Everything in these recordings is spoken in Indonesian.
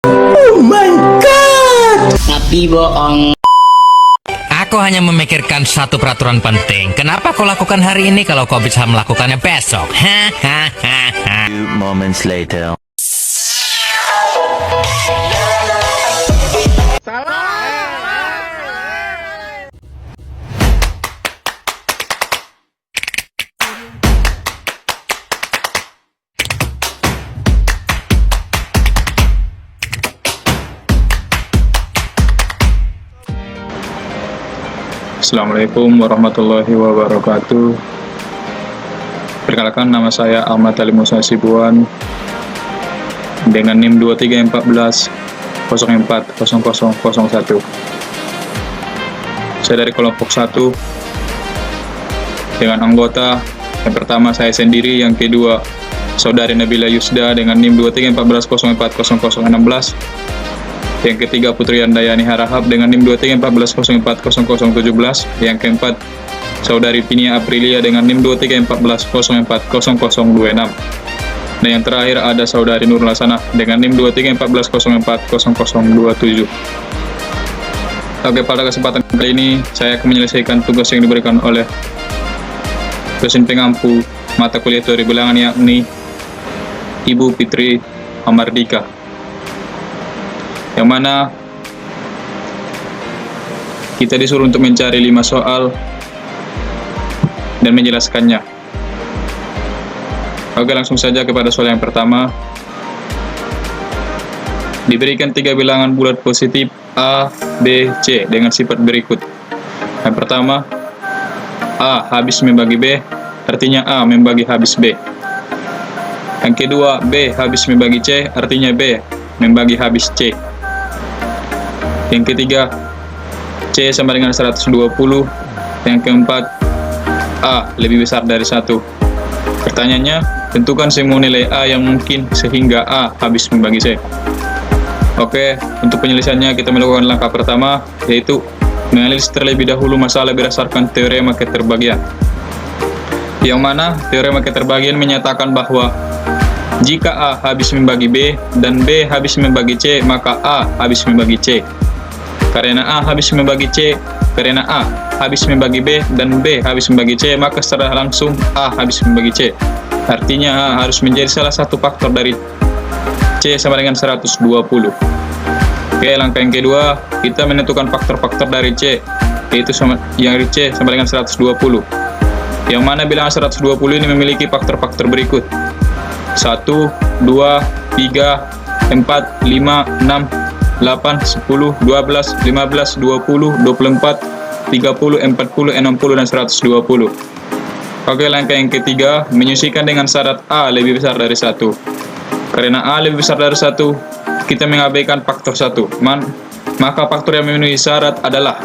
Oh my god. Tapi bohong. Aku hanya memikirkan satu peraturan penting. Kenapa kau lakukan hari ini kalau kau bisa melakukannya besok? Hahaha. Few moments later. Assalamualaikum warahmatullahi wabarakatuh. Perkenalkan, nama saya Ahmad Ali Musa Sibuan dengan NIM 2314 040001. Saya dari kelompok 1 dengan anggota yang pertama saya sendiri, yang kedua saudari Nabila Yusda dengan NIM 2314 yang ketiga Putri Andayani Harahap dengan NIM 2314 yang keempat saudari Pinia Aprilia dengan NIM 2314 dan yang terakhir ada saudari Nur Lasana dengan NIM 2314 Oke, pada kesempatan kali ini saya akan menyelesaikan tugas yang diberikan oleh dosen pengampu mata kuliah teori bilangan, yakni Ibu Fitri Amardika, yang mana kita disuruh untuk mencari 5 soal dan menjelaskannya. Oke, langsung saja kepada soal yang pertama. Diberikan 3 bilangan bulat positif A, B, C dengan sifat berikut. Yang pertama, A habis membagi B, artinya A membagi habis B. Yang kedua, B habis membagi C, artinya B membagi habis C. Yang ketiga, C sama dengan 120. Yang keempat, A lebih besar dari 1. Pertanyaannya, tentukan semua nilai A yang mungkin sehingga A habis membagi C. Oke, untuk penyelesaiannya kita melakukan langkah pertama, yaitu menganalisis terlebih dahulu masalah berdasarkan teorema keterbagian. Yang mana teorema keterbagian menyatakan bahwa jika A habis membagi B dan B habis membagi C, maka A habis membagi C. Karena A habis membagi C, karena A habis membagi B dan B habis membagi C, maka secara langsung A habis membagi C. Artinya A harus menjadi salah satu faktor dari C sama dengan 120. Oke, langkah yang kedua, kita menentukan faktor-faktor dari C, yaitu yang dari C sama dengan 120. Yang mana bilangan 120 ini memiliki faktor-faktor berikut: 1, 2, 3, 4, 5, 6, 8, 10, 12, 15, 20, 24, 30, 40, 60, dan 120. Oke, langkah yang ketiga, menyisihkan dengan syarat A lebih besar dari 1. Karena A lebih besar dari 1, kita mengabaikan faktor 1. Maka faktor yang memenuhi syarat adalah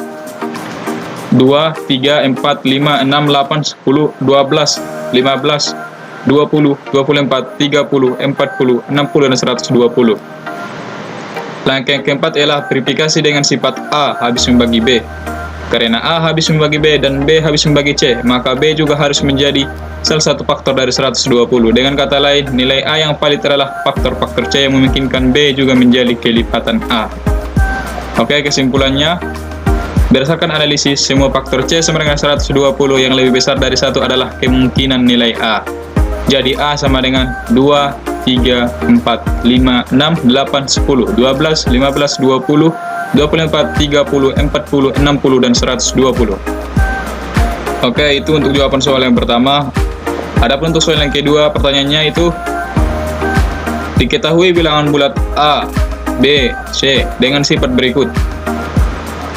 2, 3, 4, 5, 6, 8, 10, 12, 15, 20, 24, 30, 40, 60, dan 120. Langkah yang keempat ialah verifikasi dengan sifat A habis membagi B. Karena A habis membagi B dan B habis membagi C, maka B juga harus menjadi salah satu faktor dari 120. Dengan kata lain, nilai A yang valid adalah faktor-faktor C yang memungkinkan B juga menjadi kelipatan A. Oke, kesimpulannya, berdasarkan analisis, semua faktor C sama dengan 120 yang lebih besar dari 1 adalah kemungkinan nilai A. Jadi A sama dengan 2, 3, 4, 5, 6, 8, 10, 12, 15, 20, 24, 30, 40, 60, dan 120. Oke, itu untuk jawaban soal yang pertama. Adapun untuk soal yang kedua, pertanyaannya itu diketahui bilangan bulat A, B, C dengan sifat berikut.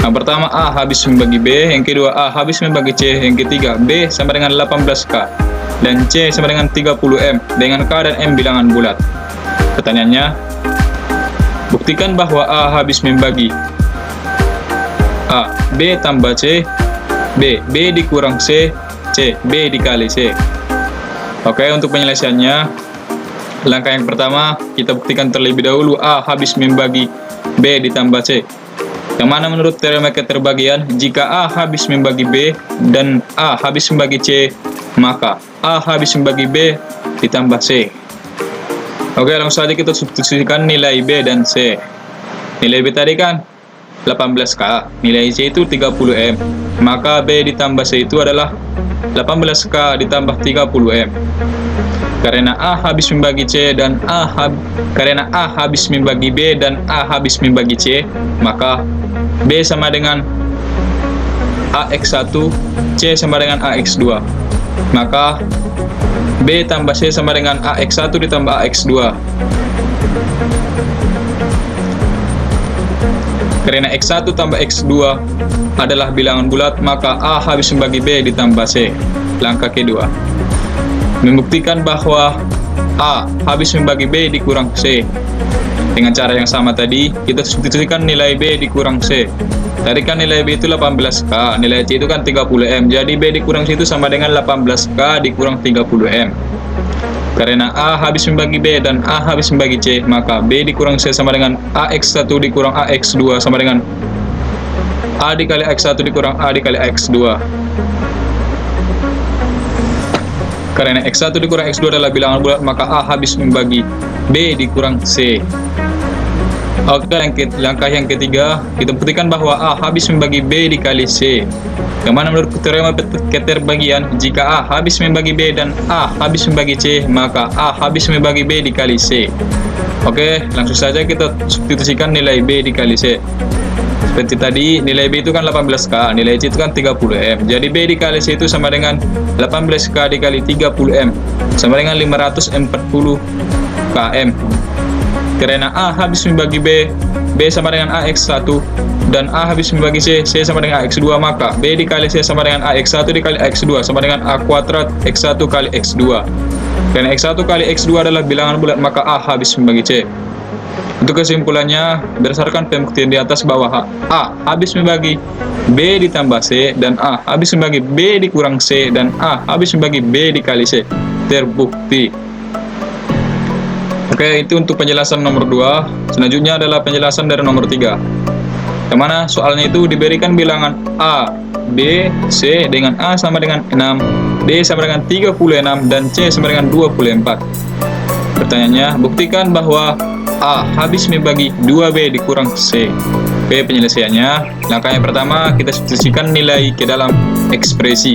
Yang pertama, A habis membagi B, yang kedua A habis membagi C, yang ketiga B sama dengan 18K, dan C sama dengan 30M, dengan K dan M bilangan bulat. Pertanyaannya, buktikan bahwa A habis membagi A, B tambah C, B dikurang C, B dikali C. Oke, untuk penyelesaiannya, langkah yang pertama, kita buktikan terlebih dahulu A habis membagi B ditambah C. Yang mana menurut teorema keterbagian, jika A habis membagi B dan A habis membagi C, maka A habis membagi B ditambah C. Oke, langsung saja kita substitusikan nilai B dan C. Nilai B tadi kan 18K, nilai C itu 30M. Maka B ditambah C itu adalah 18K ditambah 30M. Karena A habis membagi C dan karena A habis membagi B dan A habis membagi C, maka B sama dengan AX1, C sama dengan AX2. Maka B tambah C sama dengan AX1 ditambah AX2. Karena X1 tambah X2 adalah bilangan bulat, maka A habis membagi B ditambah C. Langkah kedua, membuktikan bahwa A habis membagi B dikurang C. Dengan cara yang sama tadi, kita substitusikan nilai B dikurang C. Tadi kan nilai B itu 18K, nilai C itu kan 30M. Jadi B dikurang C itu sama dengan 18K dikurang 30M. Karena A habis membagi B dan A habis membagi C, maka B dikurang C sama dengan AX1 dikurang AX2 sama dengan A dikali AX1 dikurang A dikali AX2. Karena X1 dikurang X2 adalah bilangan bulat, maka A habis membagi B dikurang C. Oke, langkah yang ketiga, kita buktikan bahwa A habis membagi B dikali C. Yang mana menurut teorema keterbagian, jika A habis membagi B dan A habis membagi C, maka A habis membagi B dikali C. Oke, langsung saja kita substitusikan nilai B dikali C. Seperti tadi, nilai B itu kan 18K, nilai C itu kan 30M. Jadi B dikali C itu sama dengan 18K dikali 30M, sama dengan 540 km. Karena A habis membagi B, B sama dengan AX1, dan A habis membagi C, C sama dengan AX2, maka B dikali C sama dengan AX1 dikali AX2 sama dengan A kuadrat X1 kali X2. Karena X1 kali X2 adalah bilangan bulat, maka A habis membagi C. Untuk kesimpulannya, berdasarkan pembuktian di atas bahwa A habis membagi B ditambah C, dan A habis membagi B dikurang C, dan A habis membagi B dikali C, terbukti. Oke, itu untuk penjelasan nomor 2. Selanjutnya adalah penjelasan dari nomor 3. Yang mana soalnya itu diberikan bilangan A, B, C dengan A sama dengan 6, D sama dengan 36, dan C sama dengan 24. Pertanyaannya, buktikan bahwa A habis membagi 2B dikurang C. Oke, penyelesaiannya, langkah yang pertama, kita substitusikan nilai ke dalam ekspresi.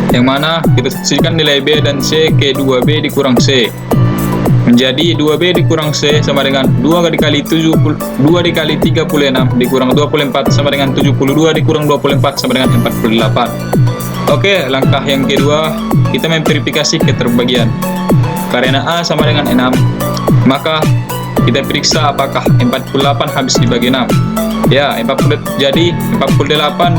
Yang mana kita substitusikan nilai B dan C ke 2B dikurang C. Menjadi 2B dikurang C sama dengan 2 dikali 36 dikurang 24 sama dengan 72 dikurang 24 sama dengan 48. Oke, langkah yang kedua, kita memverifikasi keterbagian. Karena A sama dengan 6, maka kita periksa apakah 48 habis dibagi 6. Ya, 48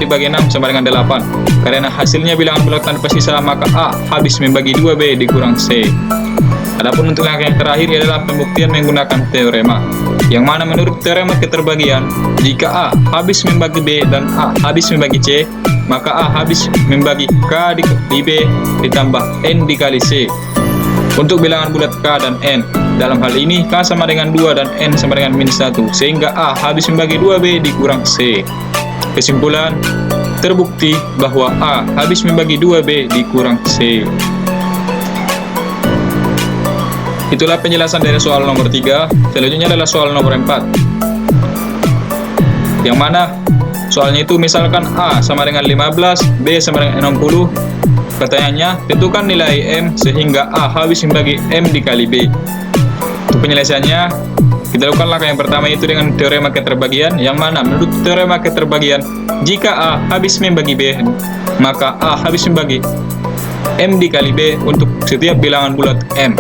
dibagi 6 sama dengan 8. Karena hasilnya bilangan bulat tanpa sisa, maka A habis membagi 2B dikurang C. Adapun untuk langkah yang terakhir adalah pembuktian menggunakan teorema. Yang mana menurut teorema keterbagian, jika A habis membagi B dan A habis membagi C, maka A habis membagi K di B ditambah N dikali C. Untuk bilangan bulat K dan N, dalam hal ini K sama dengan 2 dan N sama dengan -1, sehingga A habis membagi 2B dikurang C. Kesimpulan, terbukti bahwa A habis membagi 2B dikurang C. Itulah penjelasan dari soal nomor 3. Selanjutnya adalah soal nomor 4. Yang mana soalnya itu misalkan A sama dengan 15, B sama dengan 60. Pertanyaannya, tentukan nilai M sehingga A habis membagi M dikali B. Untuk penyelesaiannya, kita lakukan langkah yang pertama itu dengan teorema keterbagian. Yang mana menurut teorema keterbagian, jika A habis membagi B, maka A habis membagi M dikali B untuk setiap bilangan bulat M.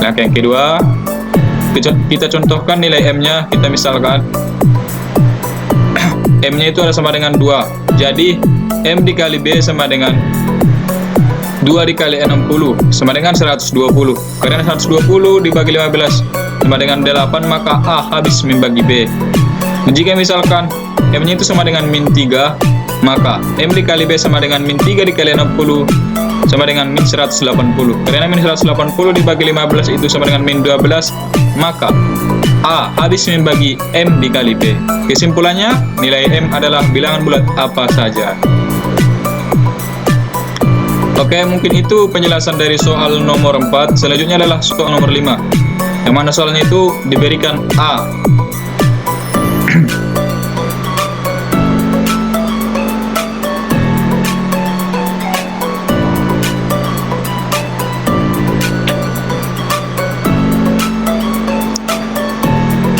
Langkah yang kedua, kita contohkan nilai M-nya. Kita misalkan M-nya itu ada sama dengan 2. Jadi M dikali B sama dengan 2 dikali 60 sama dengan 120. Karena 120 dibagi 15 sama dengan 8, maka A habis membagi B. Jika misalkan M-nya itu sama dengan -3, maka M dikali B sama dengan -3 dikali 60 sama dengan -180. Karena -180 dibagi 15 itu sama dengan -12, maka A habis membagi M dikali B. Kesimpulannya, nilai M adalah bilangan bulat apa saja. Oke, mungkin itu penjelasan dari soal nomor 4. Selanjutnya adalah soal nomor 5. Yang mana soalnya itu diberikan A,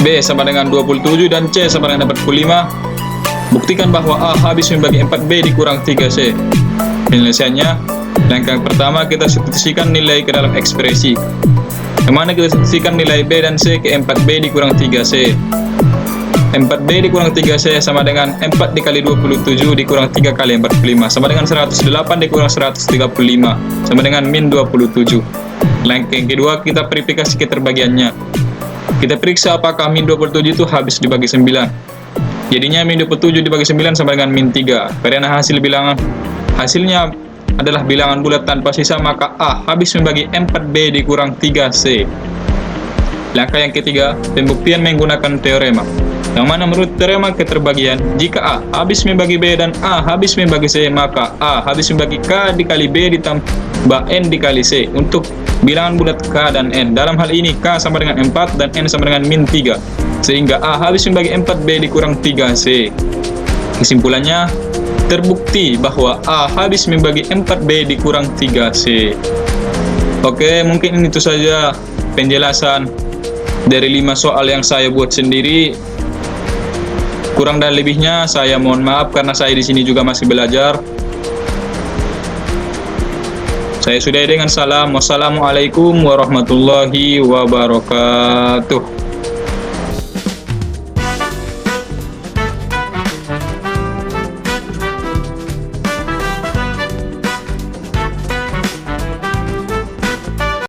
B sama dengan 27 dan C sama dengan 45. Buktikan bahwa A habis membagi 4B dikurang 3C. Penyelesaiannya, langkah yang pertama kita substitusikan nilai ke dalam ekspresi. Yang mana kita substitusikan nilai B dan C ke 4B dikurang 3C. 4B dikurang 3C sama dengan 4 dikali 27 dikurang 3 kali 45 sama dengan 108 dikurang 135 sama dengan min 27. Langkah yang kedua kita verifikasi keterbagiannya. Kita periksa apakah min 27 itu habis dibagi 9. Jadinya min 27 dibagi 9 sama dengan min 3. Karena hasil bilangan hasilnya adalah bilangan bulat tanpa sisa, maka A habis membagi 4B dikurang 3C. Langkah yang ketiga, pembuktian menggunakan teorema. Yang mana menurut teorema keterbagian, jika A habis membagi B dan A habis membagi C, maka A habis membagi K dikali B ditambah N dikali C untuk bilangan bulat K dan N. Dalam hal ini K sama dengan 4 dan N sama dengan min 3. Sehingga A habis membagi 4B dikurang 3C. Kesimpulannya, terbukti bahwa A habis membagi 4B dikurang 3C. Oke, mungkin itu saja penjelasan dari 5 soal yang saya buat sendiri. Kurang dan lebihnya saya mohon maaf karena saya di sini juga masih belajar. Saya sudahi dengan salam. Wassalamualaikum warahmatullahi wabarakatuh.